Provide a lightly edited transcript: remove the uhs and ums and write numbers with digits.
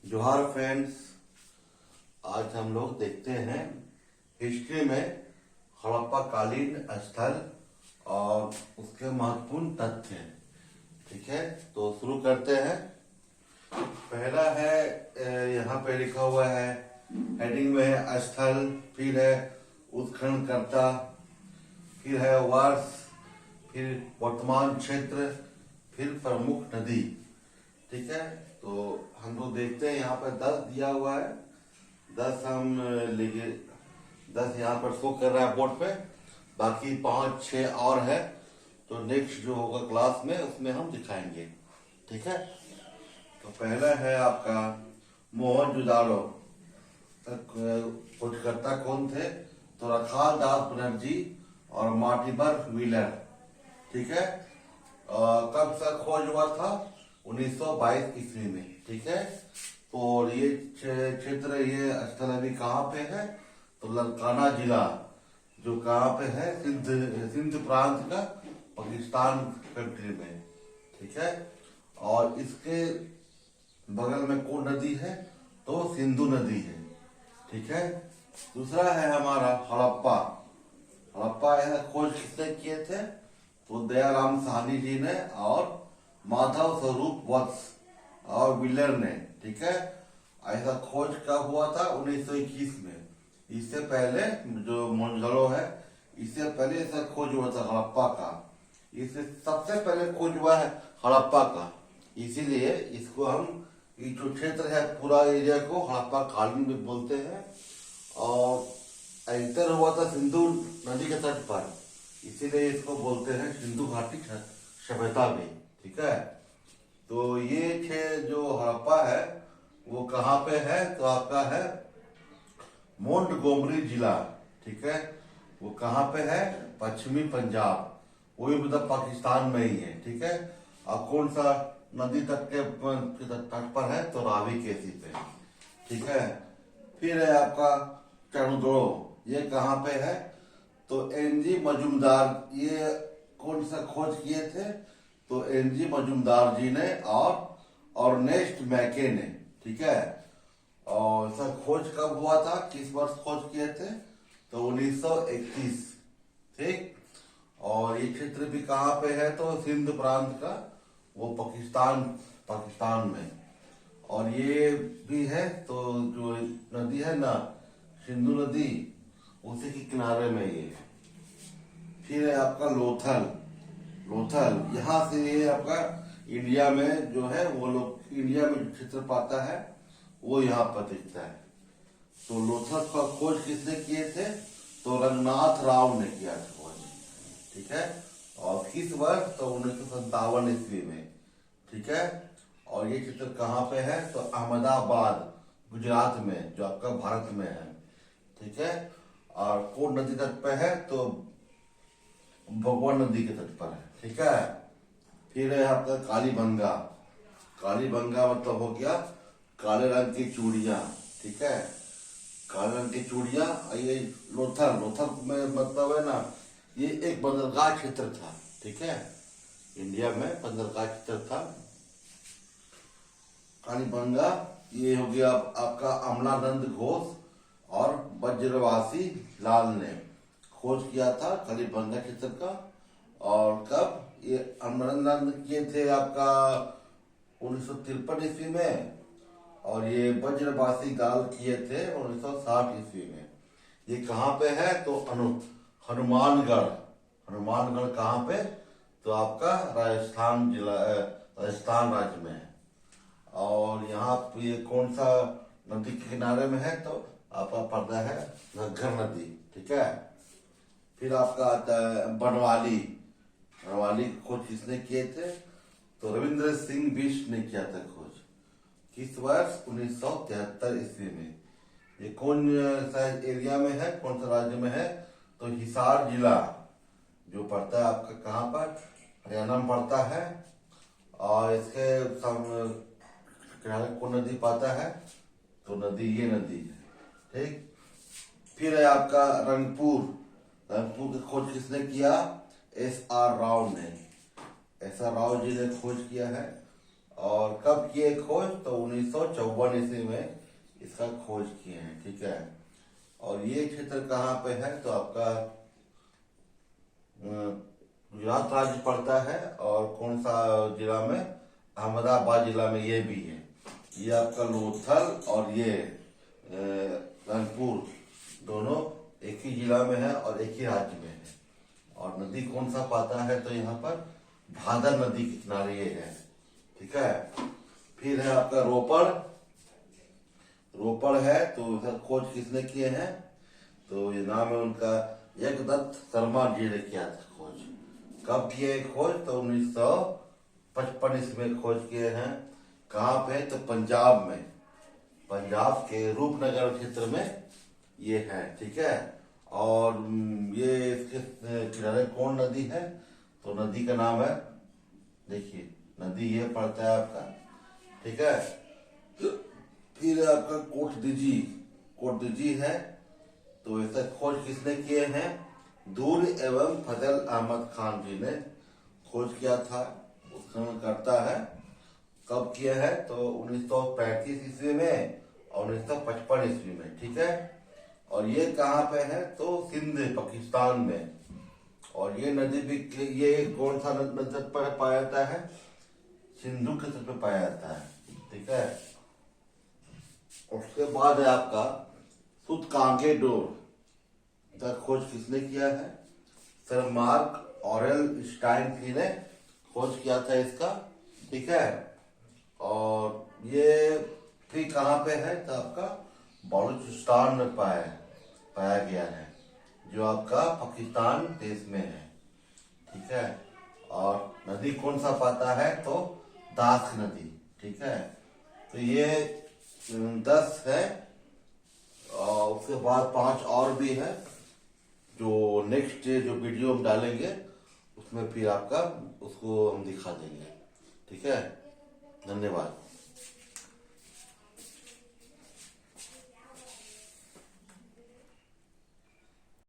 जोहार फ्रेंड्स। आज हम लोग देखते हैं हिस्ट्री में हड़प्पा कालीन स्थल और उसके महत्वपूर्ण तथ्य। ठीक है, तो शुरू करते हैं। पहला है, यहाँ पे लिखा हुआ है, हेडिंग में है स्थल, फिर है उत्खननकर्ता, फिर है वर्ष, फिर वर्तमान क्षेत्र, फिर प्रमुख नदी। ठीक है, तो हम लोग देखते हैं यहाँ पर 10 दिया हुआ है। 10 हम लिखे, 10 यहाँ पर शो कर रहा है बोर्ड पे, बाकी 5-6 और है, तो नेक्स्ट जो होगा क्लास में उसमें हम दिखाएंगे। ठीक है, तो पहला है आपका मोहनजोदाड़ो। खोजकर्ता कौन थे? तो रखाल दास बनर्जी और मार्टिमर व्हीलर। ठीक है, कब से खोज हुआ था? 1922 ईस्वी में। ठीक है, तो ये क्षेत्र, ये स्थल अभी कहाँ पे है? तो ललकाना जिला, जो कहाँ पे है? सिंध प्रांत का, पाकिस्तान कंट्री में। ठीक है, और इसके बगल में कौन नदी है? तो सिंधु नदी है। ठीक है, दूसरा है हमारा हड़प्पा। हड़प्पा यह खोज किसने किए थे? तो दयाराम साहनी जी ने और माधव स्वरूप वत्स और व्हीलर ने। ठीक है, ऐसा खोज कब हुआ था? 1921 में। इससे पहले जो मोहनजोदड़ो है, इससे पहले ऐसा खोज हुआ था हड़प्पा का। इससे सबसे पहले खोज हुआ है हड़प्पा का, इसीलिए इसको हम, ये जो क्षेत्र है पूरा एरिया को हड़प्पा कालीन में बोलते हैं। और एंटर हुआ था सिंधु नदी के तट पर, इसीलिए इसको बोलते हैं सिंधु घाटी सभ्यता में। ठीक है, तो ये जो हड़प्पा है वो कहाँ पे है? तो आपका है मोंटगोमरी जिला। ठीक है, वो कहाँ पे है? पश्चिमी पंजाब, वो भी मतलब पाकिस्तान में ही है। ठीक है, अब कौन सा नदी तट के तट पर है? तो रावी केसी पे। ठीक है, फिर है आपका चरणद्रोह, ये कहाँ पे है? तो एनजी मजूमदार, ये कौन सा खोज किए थे? तो एनजी मजूमदार जी ने और नेस्ट मैके ने। ठीक है, और सर खोज कब हुआ था? किस वर्ष खोज किए थे? तो 1931। ठीक, और ये क्षेत्र भी कहाँ पे है? तो सिंध प्रांत का, वो पाकिस्तान में। और ये भी है, तो जो नदी है ना, सिंधु नदी, उसी के किनारे में ये। फिर है आपका लोथल। यहाँ से ये आपका इंडिया में जो है, वो लोग इंडिया में जो क्षेत्र पाता है वो यहाँ पर दिखता है। तो लोथल का खोज किसने किए थे? तो रंगनाथ राव ने किया था खोज। ठीक है, और किस वर्ष? तो 1957 ईस्वी में। ठीक है, और ये क्षेत्र कहाँ पे है? तो अहमदाबाद, गुजरात में, जो आपका भारत में है। ठीक है, और कौन नदी तट पे है? तो भगवान नदी के तट पर है। ठीक है, फिर है आपका कालीबंगा। कालीबंगा मतलब हो गया काले रंग की चूड़ियां। ठीक है, काले रंग की चूड़ियां। ये लोथल में मतलब है ना, ये एक बंदरगाह क्षेत्र था। ठीक है, इंडिया में बंदरगाह क्षेत्र था कालीबंगा। ये हो गया आपका अमलानंद घोष और वज्रवासी लाल ने खोज किया था कालीबंगा क्षेत्र का। और कब? ये अमलानंद किए थे आपका 1953 ईस्वी में, और ये वज्रवासी लाल किए थे 1960 ईस्वी में। ये कहाँ पे है? तो हनुमानगढ़। हनुमानगढ़ कहाँ पे? तो आपका राजस्थान जिला, राजस्थान राज्य में है। और यहाँ पे ये कौन सा नदी के किनारे में है? तो आपका पड़ता है घग्गर नदी। ठीक है, फिर आपका आता है बनवाली। बनवाली खोज किसने किए थे? तो रविंद्र सिंह बिष्ट ने किया था खोज। किस वर्ष? 1973 ईस्वी में। ये कौन सा एरिया में है, कौन सा राज्य में है? तो हिसार जिला, जो पड़ता है आपका कहाँ पर? हरियाणा में पड़ता है। और इसके किनारे कौन नदी पाता है? तो नदी, ये नदी है। ठीक, फिर है आपका रंगपुर। रंगपुर की खोज किसने किया? एस आर राव ने। एस आर राव जी ने खोज किया है। और कब किए खोज, तो 1954 ईस्वी में इसका खोज किए हैं। ठीक है, और ये क्षेत्र कहाँ पे है, तो आपका गुजरात राज्य पड़ता है। और कौन सा जिला में, अहमदाबाद जिला में ये भी है। ये आपका लोथल और ये रंगपुर दोनों एक ही जिला में है और एक ही राज्य में है। और नदी कौन सा पाता है, तो यहाँ पर भादर नदी के किनारे ये है। ठीक है, फिर है आपका रोपड़। रोपड़ है तो उधर खोज किसने किए हैं, तो ये नाम है उनका एकदत्त शर्मा जी ने किया था खोज। कब किए खोज, तो 1955 ईस्वी में खोज किए हैं। कहाँ पे, तो पंजाब में, पंजाब के रूपनगर क्षेत्र में ये है। ठीक है, और ये इसके किनारे कौन नदी है, तो नदी का नाम है, देखिए नदी ये पड़ता है आपका। ठीक है, फिर आपका कोटदीजी, कोटदीजी है तो इसका खोज किसने किए हैं, दूर एवं फजल अहमद खान जी ने खोज किया था। उसका करता है कब किया है, तो 1935 ईस्वी में और 1955 ईस्वी में। ठीक है, और ये कहाँ पे है, तो सिंध पाकिस्तान में। और ये नदी भी, ये कौन सा नदी पर पाया जाता है, सिंधु के तट पे पाया जाता है। ठीक है, उसके बाद है आपका सुतकांगे डोर का खोज किसने किया है, सर मार्क ऑरेल स्टाइनफी ने खोज किया था इसका। ठीक है, और ये फिर कहाँ पे है, तो आपका बलूचिस्तान में पाया गया है, जो आपका पाकिस्तान देश में है। ठीक है, और नदी कौन सा पाता है, तो दास नदी। ठीक है, तो ये 10 है, और उसके बाद 5 और भी है, जो नेक्स्ट जो वीडियो हम डालेंगे उसमें फिर आपका उसको हम दिखा देंगे। ठीक है, धन्यवाद।